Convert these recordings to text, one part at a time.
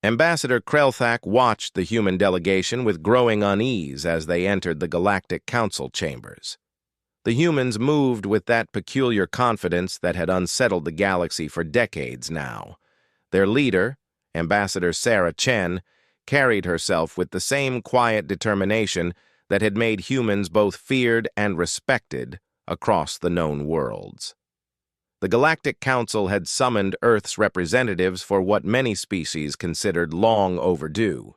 Ambassador Krelthak watched the human delegation with growing unease as they entered the Galactic Council chambers. The humans moved with that peculiar confidence that had unsettled the galaxy for decades now. Their leader, Ambassador Sarah Chen, carried herself with the same quiet determination that had made humans both feared and respected across the known worlds. The Galactic Council had summoned Earth's representatives for what many species considered long overdue.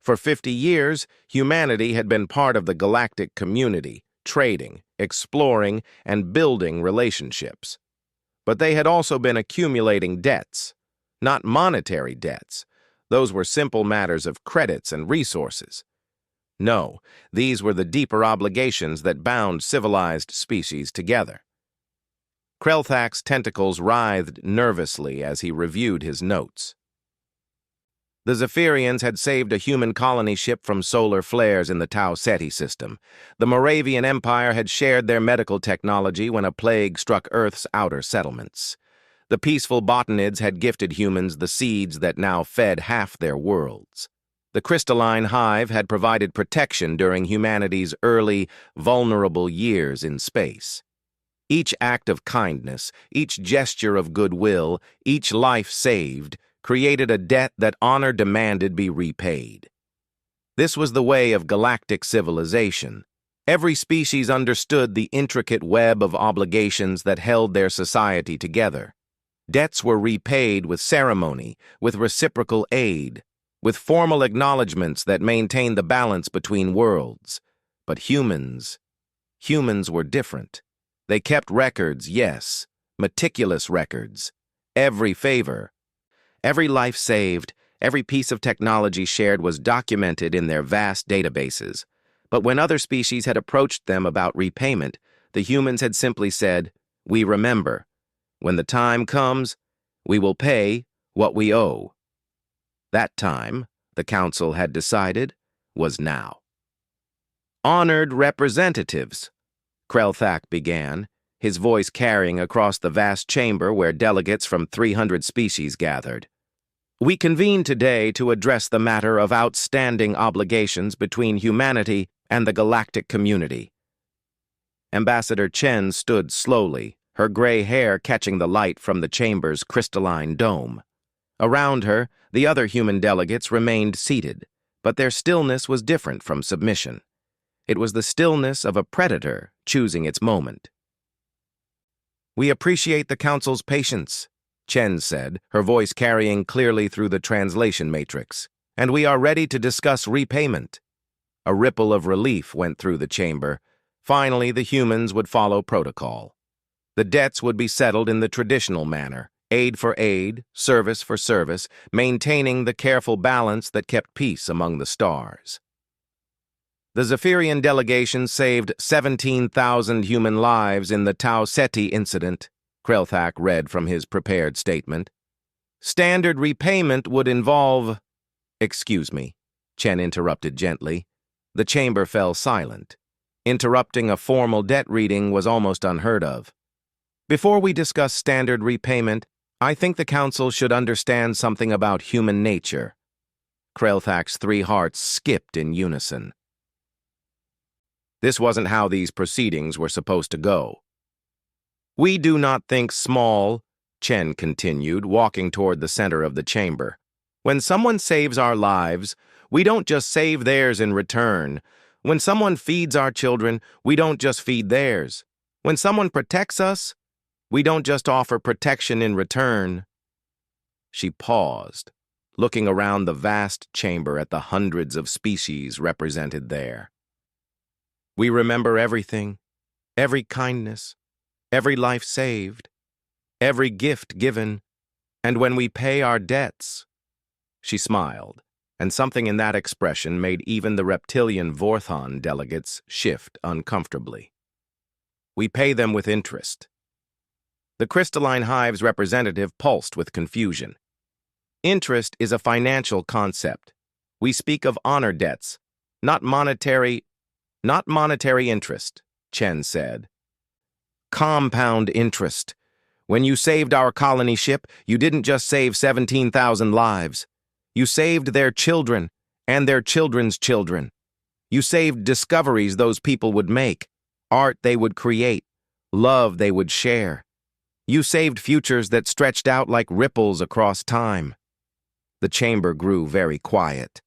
For 50 years, humanity had been part of the galactic community, trading, exploring, and building relationships. But they had also been accumulating debts, not monetary debts. Those were simple matters of credits and resources. No, these were the deeper obligations that bound civilized species together. Krelthak's tentacles writhed nervously as he reviewed his notes. The Zephyrians had saved a human colony ship from solar flares in the Tau Ceti system. The Moravian Empire had shared their medical technology when a plague struck Earth's outer settlements. The peaceful botanids had gifted humans the seeds that now fed half their worlds. The crystalline hive had provided protection during humanity's early, vulnerable years in space. Each act of kindness, each gesture of goodwill, each life saved, created a debt that honor demanded be repaid. This was the way of galactic civilization. Every species understood the intricate web of obligations that held their society together. Debts were repaid with ceremony, with reciprocal aid, with formal acknowledgments that maintained the balance between worlds. But humans were different. They kept records, yes, meticulous records. Every favor, every life saved, every piece of technology shared was documented in their vast databases. But when other species had approached them about repayment, the humans had simply said, "We remember. When the time comes, we will pay what we owe." That time, the Council had decided, was now. "Honored representatives," Krelthak began, his voice carrying across the vast chamber where delegates from 300 species gathered. "We convene today to address the matter of outstanding obligations between humanity and the galactic community." Ambassador Chen stood slowly, her gray hair catching the light from the chamber's crystalline dome. Around her, the other human delegates remained seated, but their stillness was different from submission. It was the stillness of a predator choosing its moment. "We appreciate the Council's patience," Chen said, her voice carrying clearly through the translation matrix, "and we are ready to discuss repayment." A ripple of relief went through the chamber. Finally, the humans would follow protocol. The debts would be settled in the traditional manner, aid for aid, service for service, maintaining the careful balance that kept peace among the stars. The Zephyrian delegation saved 17,000 human lives in the Tau Ceti incident, Krelthak read from his prepared statement. "Standard repayment would involve—" "Excuse me," Chen interrupted gently. The chamber fell silent. Interrupting a formal debt reading was almost unheard of. "Before we discuss standard repayment, I think the Council should understand something about human nature." Krelthak's three hearts skipped in unison. This wasn't how these proceedings were supposed to go. "We do not think small," Chen continued, walking toward the center of the chamber. "When someone saves our lives, we don't just save theirs in return. When someone feeds our children, we don't just feed theirs. When someone protects us, we don't just offer protection in return." She paused, looking around the vast chamber at the hundreds of species represented there. "We remember everything, every kindness, every life saved, every gift given, and when we pay our debts." She smiled, and something in that expression made even the reptilian Vorthon delegates shift uncomfortably. "We pay them with interest." The crystalline hive's representative pulsed with confusion. "Interest is a financial concept. We speak of honor debts, not monetary interest," Chen said. "Compound interest. When you saved our colony ship, you didn't just save 17,000 lives. You saved their children and their children's children. You saved discoveries those people would make, art they would create, love they would share. You saved futures that stretched out like ripples across time. The chamber grew very quiet.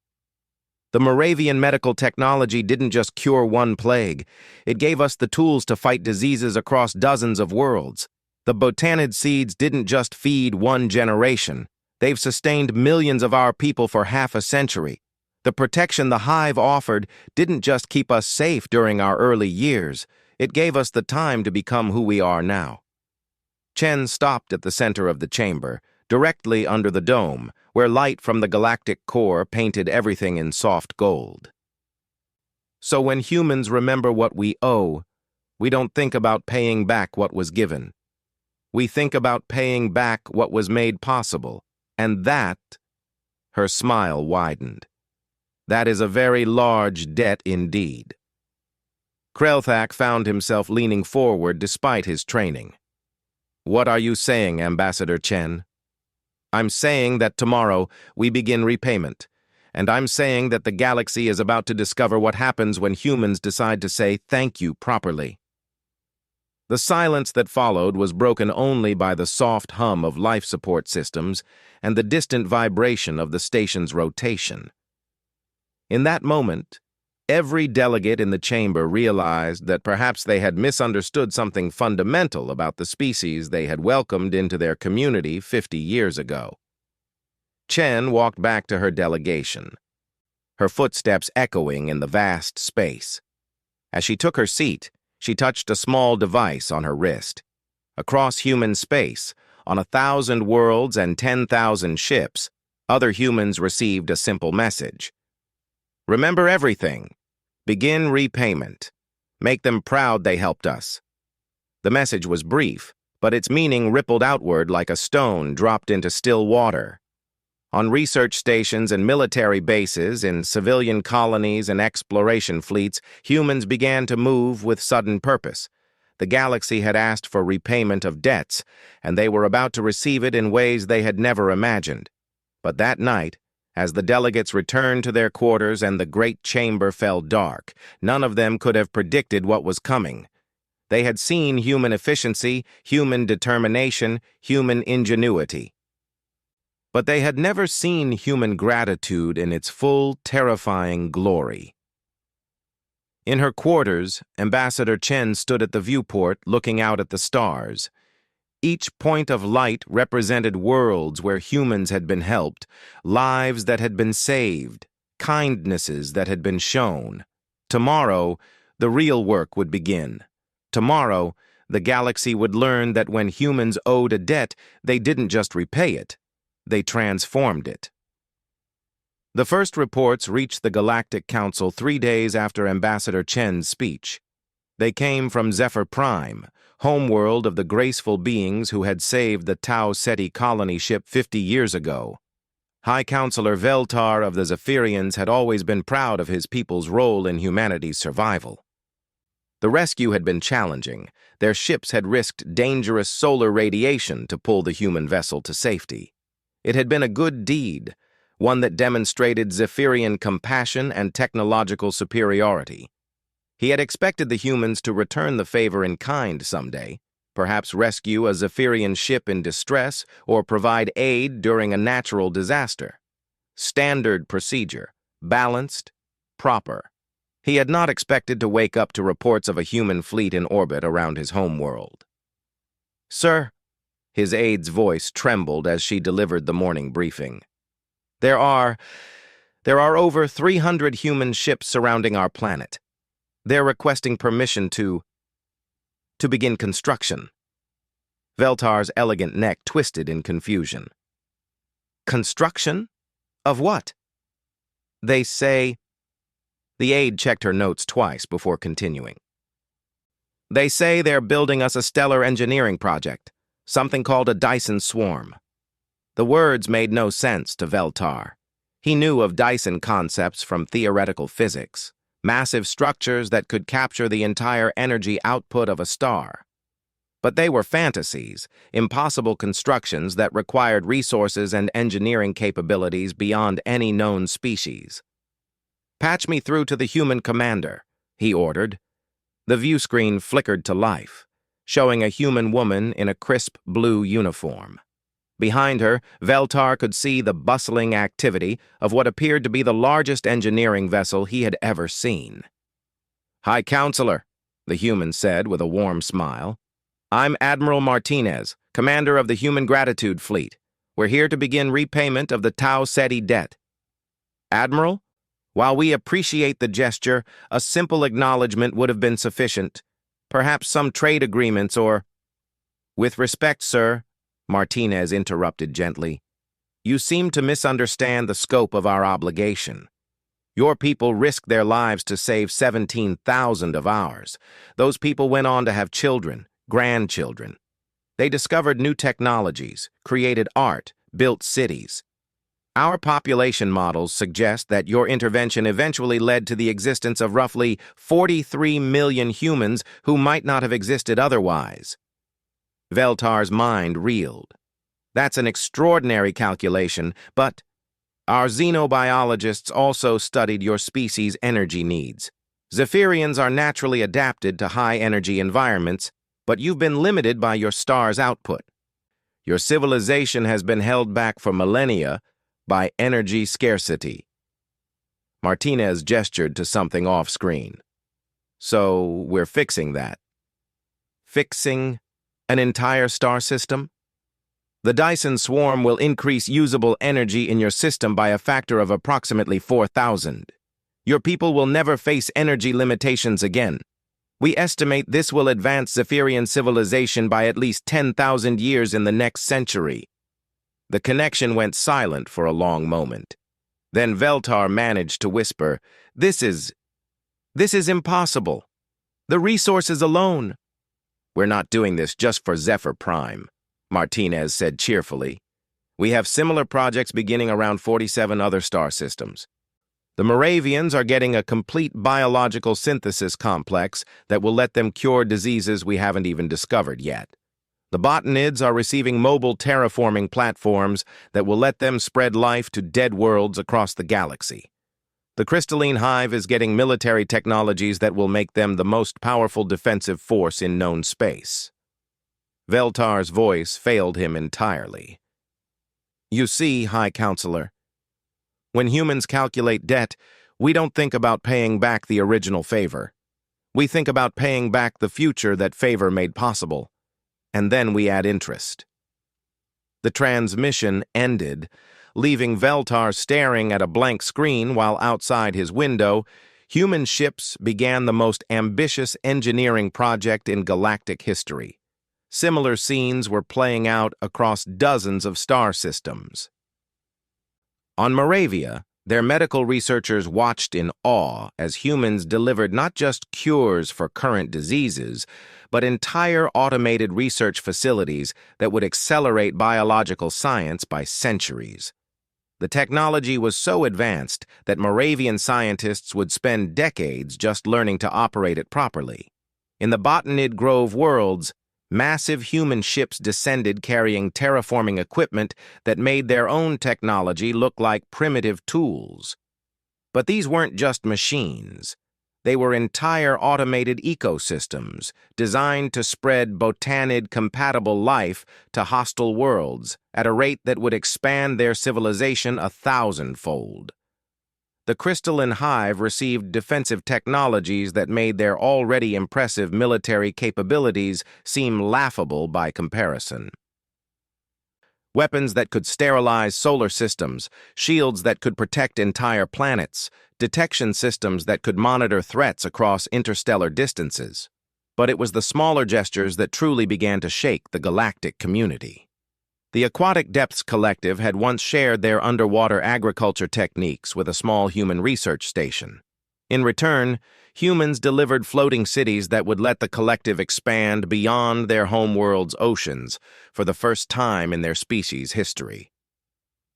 The Moravian medical technology didn't just cure one plague. It gave us the tools to fight diseases across dozens of worlds. The botanid seeds didn't just feed one generation. They've sustained millions of our people for half a century. The protection the hive offered didn't just keep us safe during our early years. It gave us the time to become who we are now. Chen stopped at the center of the chamber, directly under the dome, where light from the galactic core painted everything in soft gold. So when humans remember what we owe, we don't think about paying back what was given. We think about paying back what was made possible, and that, her smile widened. That is a very large debt indeed. Krelthak found himself leaning forward despite his training. What are you saying, Ambassador Chen? I'm saying that tomorrow we begin repayment, and I'm saying that the galaxy is about to discover what happens when humans decide to say thank you properly. The silence that followed was broken only by the soft hum of life support systems and the distant vibration of the station's rotation. In that moment, every delegate in the chamber realized that perhaps they had misunderstood something fundamental about the species they had welcomed into their community 50 years ago. Chen walked back to her delegation, her footsteps echoing in the vast space. As she took her seat, she touched a small device on her wrist. Across human space, on 1,000 worlds and 10,000 ships, other humans received a simple message. Remember everything. Begin repayment. Make them proud they helped us. The message was brief, but its meaning rippled outward like a stone dropped into still water. On research stations and military bases, in civilian colonies and exploration fleets, humans began to move with sudden purpose. The galaxy had asked for repayment of debts, and they were about to receive it in ways they had never imagined. But that night, as the delegates returned to their quarters and the great chamber fell dark, none of them could have predicted what was coming. They had seen human efficiency, human determination, human ingenuity. But they had never seen human gratitude in its full, terrifying glory. In her quarters, Ambassador Chen stood at the viewport looking out at the stars. Each point of light represented worlds where humans had been helped, lives that had been saved, kindnesses that had been shown. Tomorrow, the real work would begin. Tomorrow, the galaxy would learn that when humans owed a debt, they didn't just repay it, they transformed it. The first reports reached the Galactic Council 3 days after Ambassador Chen's speech. They came from Zephyr Prime, homeworld of the graceful beings who had saved the Tau Ceti colony ship 50 years ago. High Counselor Veltar of the Zephyrians had always been proud of his people's role in humanity's survival. The rescue had been challenging. Their ships had risked dangerous solar radiation to pull the human vessel to safety. It had been a good deed, one that demonstrated Zephyrian compassion and technological superiority. He had expected the humans to return the favor in kind someday, perhaps rescue a Zephyrian ship in distress or provide aid during a natural disaster. Standard procedure, balanced, proper. He had not expected to wake up to reports of a human fleet in orbit around his homeworld. "Sir," his aide's voice trembled as she delivered the morning briefing. There are over 300 human ships surrounding our planet. They're requesting permission to begin construction." Veltar's elegant neck twisted in confusion. "Construction? Of what?" "They say..." The aide checked her notes twice before continuing. "They say they're building us a stellar engineering project, something called a Dyson swarm." The words made no sense to Veltar. He knew of Dyson concepts from theoretical physics, massive structures that could capture the entire energy output of a star. But they were fantasies, impossible constructions that required resources and engineering capabilities beyond any known species. "Patch me through to the human commander," he ordered. The view screen flickered to life, showing a human woman in a crisp blue uniform. Behind her, Veltar could see the bustling activity of what appeared to be the largest engineering vessel he had ever seen. "High Counselor," the human said with a warm smile. "I'm Admiral Martinez, commander of the Human Gratitude Fleet. We're here to begin repayment of the Tau Ceti debt." "Admiral, while we appreciate the gesture, a simple acknowledgement would have been sufficient. Perhaps some trade agreements or—" "With respect, sir," Martinez interrupted gently, "you seem to misunderstand the scope of our obligation. Your people risked their lives to save 17,000 of ours. Those people went on to have children, grandchildren. They discovered new technologies, created art, built cities. Our population models suggest that your intervention eventually led to the existence of roughly 43 million humans who might not have existed otherwise." Veltar's mind reeled. "That's an extraordinary calculation, but our xenobiologists also studied your species' energy needs. Zephyrians are naturally adapted to high-energy environments, but you've been limited by your star's output. Your civilization has been held back for millennia by energy scarcity." Martinez gestured to something off-screen. "So we're fixing that." "Fixing an entire star system? The Dyson swarm will increase usable energy in your system by a factor of approximately 4,000. Your people will never face energy limitations again. We estimate this will advance Zephyrian civilization by at least 10,000 years in the next century." The connection went silent for a long moment. Then Veltar managed to whisper, This is impossible. The resources alone." "We're not doing this just for Zephyr Prime," Martinez said cheerfully. "We have similar projects beginning around 47 other star systems. The Moravians are getting a complete biological synthesis complex that will let them cure diseases we haven't even discovered yet. The Botanids are receiving mobile terraforming platforms that will let them spread life to dead worlds across the galaxy. The Crystalline Hive is getting military technologies that will make them the most powerful defensive force in known space." Veltar's voice failed him entirely. "You see, High Counselor, when humans calculate debt, we don't think about paying back the original favor. We think about paying back the future that favor made possible, and then we add interest." The transmission ended, leaving Veltar staring at a blank screen while outside his window, human ships began the most ambitious engineering project in galactic history. Similar scenes were playing out across dozens of star systems. On Moravia, their medical researchers watched in awe as humans delivered not just cures for current diseases, but entire automated research facilities that would accelerate biological science by centuries. The technology was so advanced that Moravian scientists would spend decades just learning to operate it properly. In the Botanid Grove worlds, massive human ships descended carrying terraforming equipment that made their own technology look like primitive tools. But these weren't just machines. They were entire automated ecosystems designed to spread botanid-compatible life to hostile worlds at a rate that would expand their civilization 1,000-fold. The Crystalline Hive received defensive technologies that made their already impressive military capabilities seem laughable by comparison. Weapons that could sterilize solar systems, shields that could protect entire planets, detection systems that could monitor threats across interstellar distances. But it was the smaller gestures that truly began to shake the galactic community. The Aquatic Depths Collective had once shared their underwater agriculture techniques with a small human research station. In return, humans delivered floating cities that would let the collective expand beyond their homeworld's oceans for the first time in their species' history.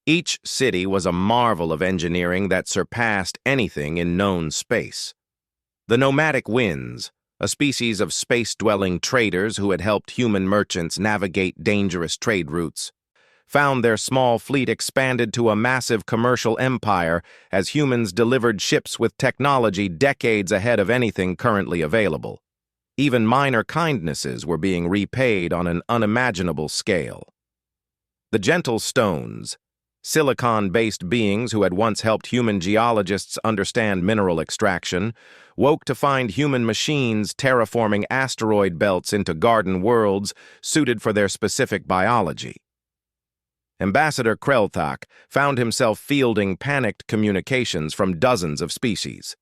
Each city was a marvel of engineering that surpassed anything in known space. The nomadic winds, a species of space-dwelling traders who had helped human merchants navigate dangerous trade routes, found their small fleet expanded to a massive commercial empire as humans delivered ships with technology decades ahead of anything currently available. Even minor kindnesses were being repaid on an unimaginable scale. The gentle stones, silicon-based beings who had once helped human geologists understand mineral extraction, woke to find human machines terraforming asteroid belts into garden worlds suited for their specific biology. Ambassador Krelthak found himself fielding panicked communications from dozens of species.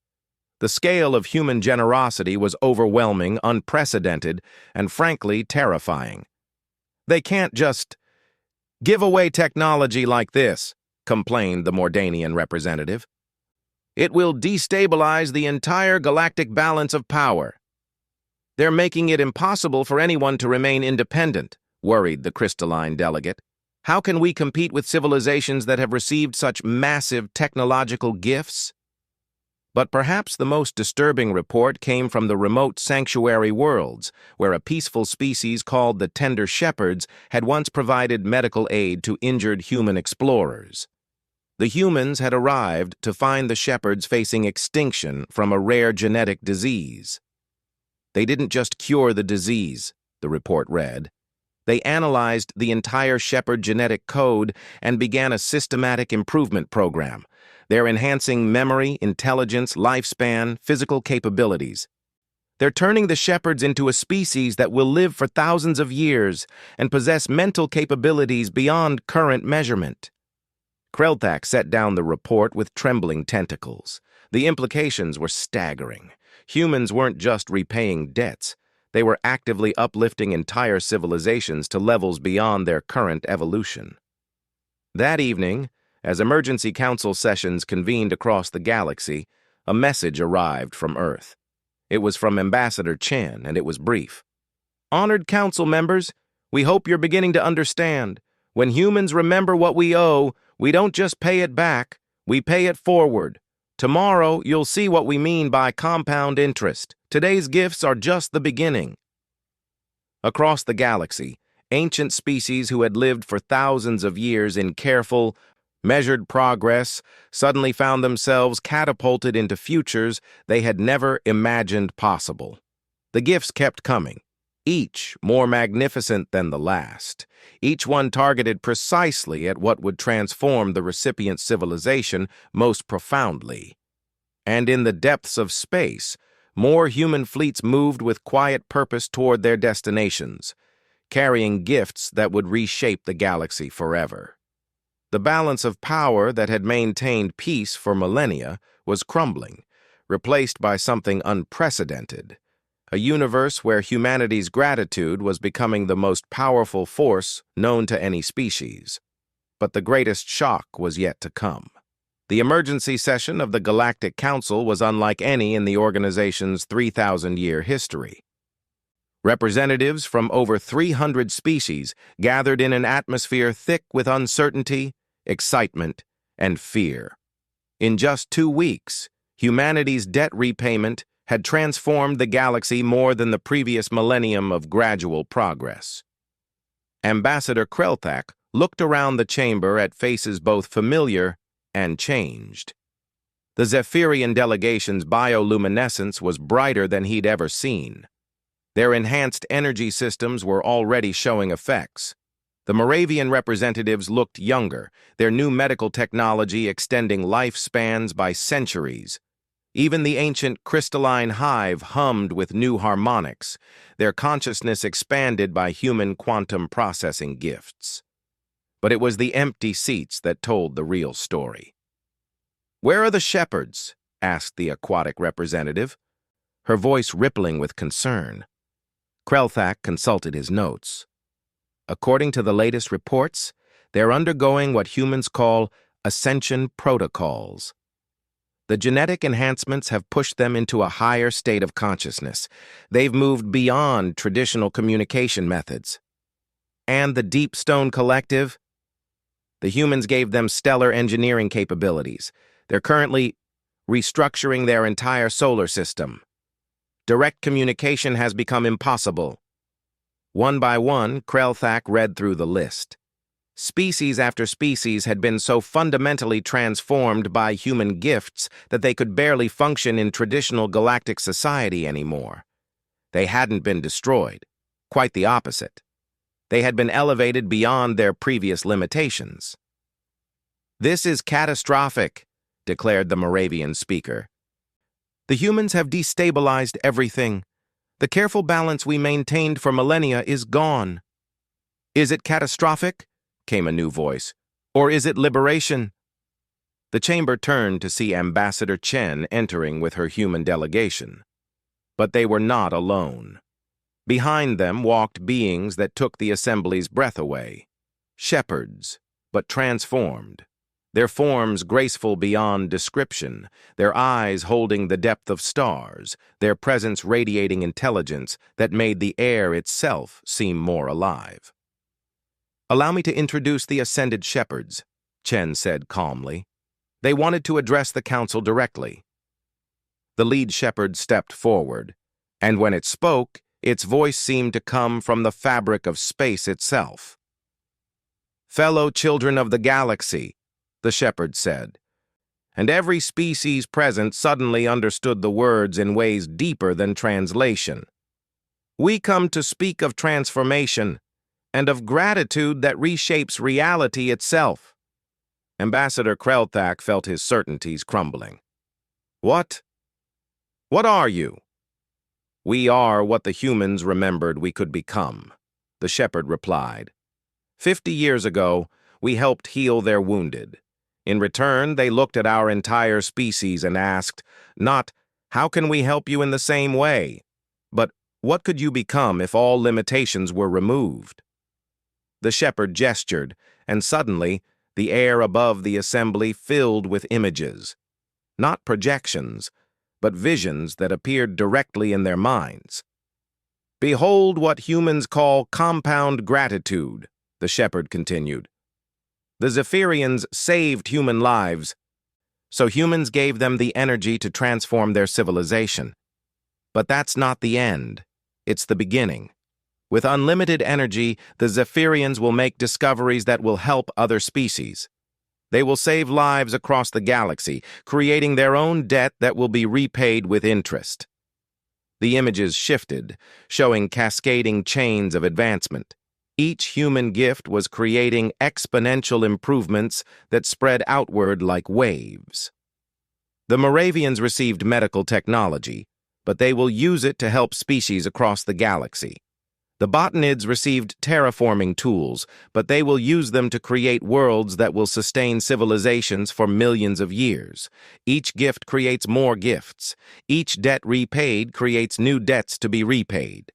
The scale of human generosity was overwhelming, unprecedented, and frankly terrifying. "They can't just give away technology like this," complained the Mordanian representative. "It will destabilize the entire galactic balance of power." "They're making it impossible for anyone to remain independent," worried the crystalline delegate. "How can we compete with civilizations that have received such massive technological gifts?" But perhaps the most disturbing report came from the remote sanctuary worlds, where a peaceful species called the Tender Shepherds had once provided medical aid to injured human explorers. The humans had arrived to find the shepherds facing extinction from a rare genetic disease. They didn't just cure the disease, the report read. They analyzed the entire shepherd genetic code and began a systematic improvement program. They're enhancing memory, intelligence, lifespan, physical capabilities. They're turning the shepherds into a species that will live for thousands of years and possess mental capabilities beyond current measurement. Krelthak set down the report with trembling tentacles. The implications were staggering. Humans weren't just repaying debts. They were actively uplifting entire civilizations to levels beyond their current evolution. That evening, as emergency council sessions convened across the galaxy, a message arrived from Earth. It was from Ambassador Chen, and it was brief. "Honored council members, we hope you're beginning to understand. When humans remember what we owe, we don't just pay it back, we pay it forward. Tomorrow, you'll see what we mean by compound interest. Today's gifts are just the beginning." Across the galaxy, ancient species who had lived for thousands of years in careful, measured progress suddenly found themselves catapulted into futures they had never imagined possible. The gifts kept coming, each more magnificent than the last, each one targeted precisely at what would transform the recipient's civilization most profoundly. And in the depths of space, more human fleets moved with quiet purpose toward their destinations, carrying gifts that would reshape the galaxy forever. The balance of power that had maintained peace for millennia was crumbling, replaced by something unprecedented, a universe where humanity's gratitude was becoming the most powerful force known to any species. But the greatest shock was yet to come. The emergency session of the Galactic Council was unlike any in the organization's 3,000-year history. Representatives from over 300 species gathered in an atmosphere thick with uncertainty, excitement, and fear. In just 2 weeks, humanity's debt repayment had transformed the galaxy more than the previous millennium of gradual progress. Ambassador Krelthak looked around the chamber at faces both familiar and changed. The Zephyrian delegation's bioluminescence was brighter than he'd ever seen. Their enhanced energy systems were already showing effects. The Moravian representatives looked younger, their new medical technology extending lifespans by centuries. Even the ancient crystalline hive hummed with new harmonics, their consciousness expanded by human quantum processing gifts. But it was the empty seats that told the real story. "Where are the shepherds?" asked the aquatic representative, her voice rippling with concern. Krelthak consulted his notes. According to the latest reports, they're undergoing what humans call ascension protocols. The genetic enhancements have pushed them into a higher state of consciousness. They've moved beyond traditional communication methods. And the Deep Stone Collective? The humans gave them stellar engineering capabilities. They're currently restructuring their entire solar system. Direct communication has become impossible. One by one, Krelthak read through the list. Species after species had been so fundamentally transformed by human gifts that they could barely function in traditional galactic society anymore. They hadn't been destroyed. Quite the opposite. They had been elevated beyond their previous limitations. "This is catastrophic," declared the Moravian speaker. "The humans have destabilized everything. The careful balance we maintained for millennia is gone." "Is it catastrophic?" came a new voice. "Or is it liberation?" The chamber turned to see Ambassador Chen entering with her human delegation. But they were not alone. Behind them walked beings that took the assembly's breath away. Shepherds, but transformed. Their forms graceful beyond description, their eyes holding the depth of stars, their presence radiating intelligence that made the air itself seem more alive. "Allow me to introduce the ascended shepherds," Chen said calmly. They wanted to address the council directly. The lead shepherd stepped forward, and when it spoke, its voice seemed to come from the fabric of space itself. "Fellow children of the galaxy," the shepherd said, and every species present suddenly understood the words in ways deeper than translation. "We come to speak of transformation, and of gratitude that reshapes reality itself." Ambassador Krelthak felt his certainties crumbling. "What? What are you?" "We are what the humans remembered we could become," the shepherd replied. 50 years ago, we helped heal their wounded. In return, they looked at our entire species and asked, not, "How can we help you in the same way?" but, "What could you become if all limitations were removed?" The shepherd gestured, and suddenly, the air above the assembly filled with images. Not projections, but visions that appeared directly in their minds. "Behold what humans call compound gratitude," the shepherd continued. "The Zephyrians saved human lives, so humans gave them the energy to transform their civilization. But that's not the end. It's the beginning. With unlimited energy, the Zephyrians will make discoveries that will help other species. They will save lives across the galaxy, creating their own debt that will be repaid with interest." The images shifted, showing cascading chains of advancement. Each human gift was creating exponential improvements that spread outward like waves. The Moravians received medical technology, but they will use it to help species across the galaxy. The Botanids received terraforming tools, but they will use them to create worlds that will sustain civilizations for millions of years. Each gift creates more gifts. Each debt repaid creates new debts to be repaid.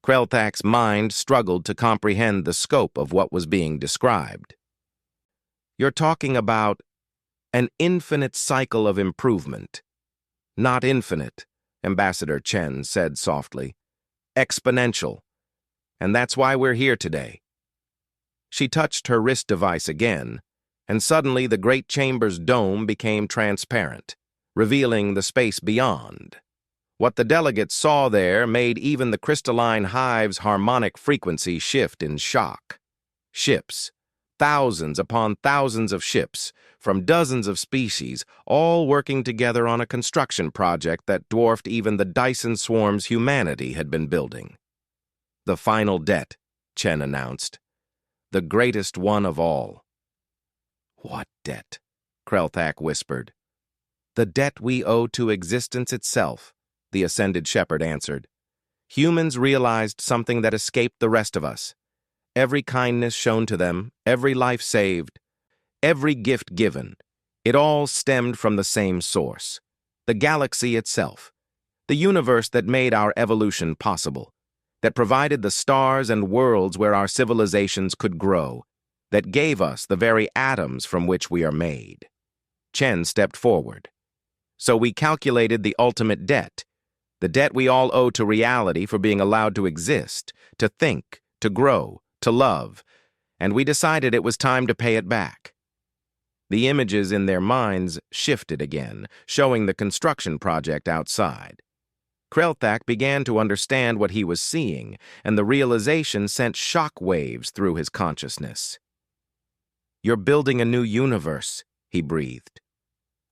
Krelthak's mind struggled to comprehend the scope of what was being described. "You're talking about an infinite cycle of improvement." "Not infinite," Ambassador Chen said softly. "Exponential. And that's why we're here today." She touched her wrist device again, and suddenly the great chamber's dome became transparent, revealing the space beyond. What the delegates saw there made even the crystalline hive's harmonic frequency shift in shock. Ships, thousands upon thousands of ships, from dozens of species, all working together on a construction project that dwarfed even the Dyson swarms humanity had been building. "The final debt," Chen announced. "The greatest one of all." "What debt?" Krelthak whispered. "The debt we owe to existence itself," the ascended shepherd answered. "Humans realized something that escaped the rest of us. Every kindness shown to them, every life saved, every gift given, it all stemmed from the same source, the galaxy itself, the universe that made our evolution possible, that provided the stars and worlds where our civilizations could grow, that gave us the very atoms from which we are made." Chen stepped forward. "So we calculated the ultimate debt, the debt we all owe to reality for being allowed to exist, to think, to grow, to love, and we decided it was time to pay it back." The images in their minds shifted again, showing the construction project outside. Krelthak began to understand what he was seeing, and the realization sent shock waves through his consciousness. "You're building a new universe," he breathed.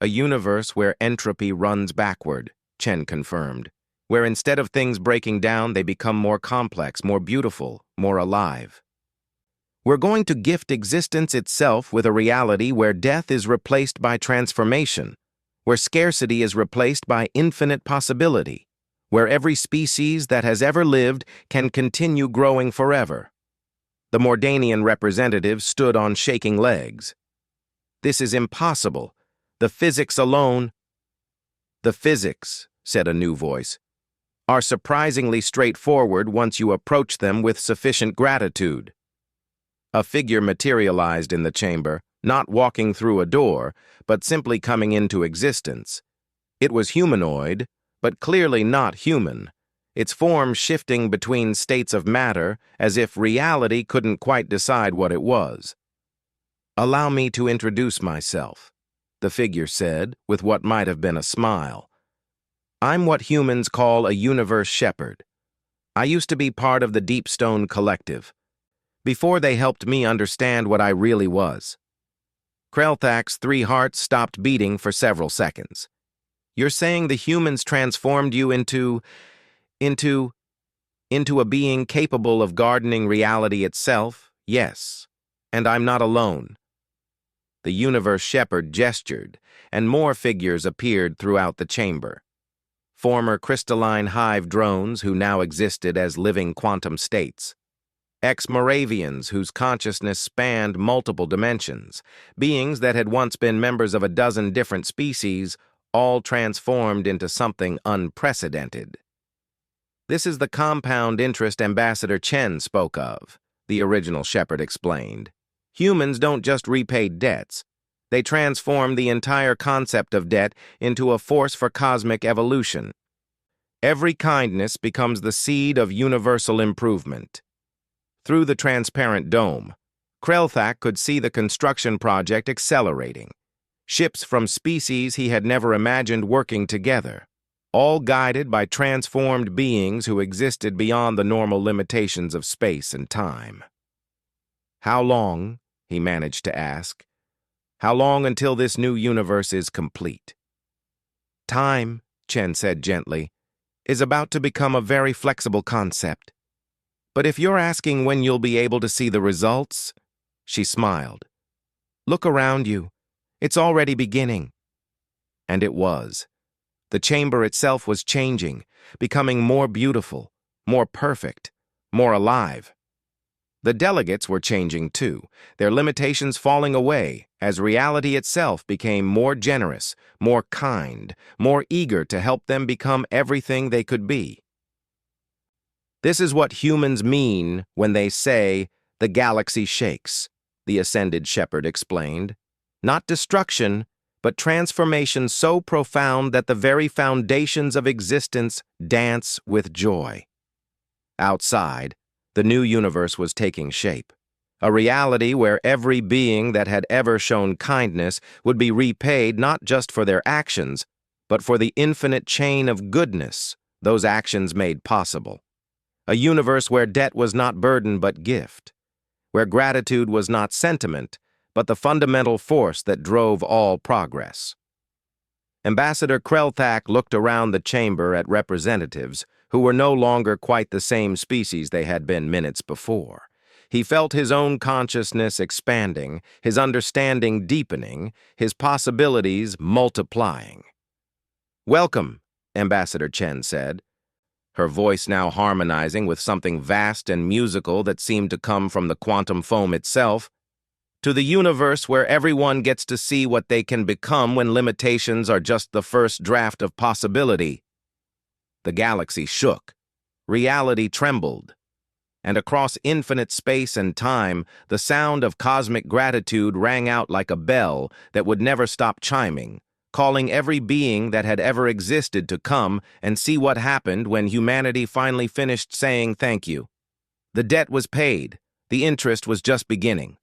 "A universe where entropy runs backward," Chen confirmed, "where instead of things breaking down, they become more complex, more beautiful, more alive. We're going to gift existence itself with a reality where death is replaced by transformation, where scarcity is replaced by infinite possibility, where every species that has ever lived can continue growing forever." The Mordanian representative stood on shaking legs. "This is impossible. The physics alone—" "The physics," said a new voice, "are surprisingly straightforward once you approach them with sufficient gratitude." A figure materialized in the chamber, not walking through a door, but simply coming into existence. It was humanoid, but clearly not human, its form shifting between states of matter as if reality couldn't quite decide what it was. "Allow me to introduce myself," the figure said, with what might have been a smile. "I'm what humans call a universe shepherd. I used to be part of the Deep Stone Collective, before they helped me understand what I really was." Krelthak's 3 hearts stopped beating for several seconds. "You're saying the humans transformed you into a being capable of gardening reality itself?" "Yes, and I'm not alone." The universe shepherd gestured, and more figures appeared throughout the chamber. Former crystalline hive drones who now existed as living quantum states. Ex-Moravians whose consciousness spanned multiple dimensions. Beings that had once been members of a dozen different species, all transformed into something unprecedented. "This is the compound interest Ambassador Chen spoke of," the original shepherd explained. "Humans don't just repay debts. They transform the entire concept of debt into a force for cosmic evolution. Every kindness becomes the seed of universal improvement." Through the transparent dome, Krelthak could see the construction project accelerating. Ships from species he had never imagined working together, all guided by transformed beings who existed beyond the normal limitations of space and time. "How long," he managed to ask, "how long until this new universe is complete?" "Time," Chen said gently, "is about to become a very flexible concept. But if you're asking when you'll be able to see the results," she smiled, "look around you. It's already beginning." And it was. The chamber itself was changing, becoming more beautiful, more perfect, more alive. The delegates were changing too, their limitations falling away as reality itself became more generous, more kind, more eager to help them become everything they could be. "This is what humans mean when they say, 'The galaxy shakes,'" the ascended shepherd explained. "Not destruction, but transformation so profound that the very foundations of existence dance with joy." Outside, the new universe was taking shape. A reality where every being that had ever shown kindness would be repaid not just for their actions, but for the infinite chain of goodness those actions made possible. A universe where debt was not burden but gift, where gratitude was not sentiment, but the fundamental force that drove all progress. Ambassador Krelthak looked around the chamber at representatives who were no longer quite the same species they had been minutes before. He felt his own consciousness expanding, his understanding deepening, his possibilities multiplying. "Welcome," Ambassador Chen said, her voice now harmonizing with something vast and musical that seemed to come from the quantum foam itself, "to the universe where everyone gets to see what they can become when limitations are just the first draft of possibility." The galaxy shook. Reality trembled. And across infinite space and time, the sound of cosmic gratitude rang out like a bell that would never stop chiming, calling every being that had ever existed to come and see what happened when humanity finally finished saying thank you. The debt was paid. The interest was just beginning.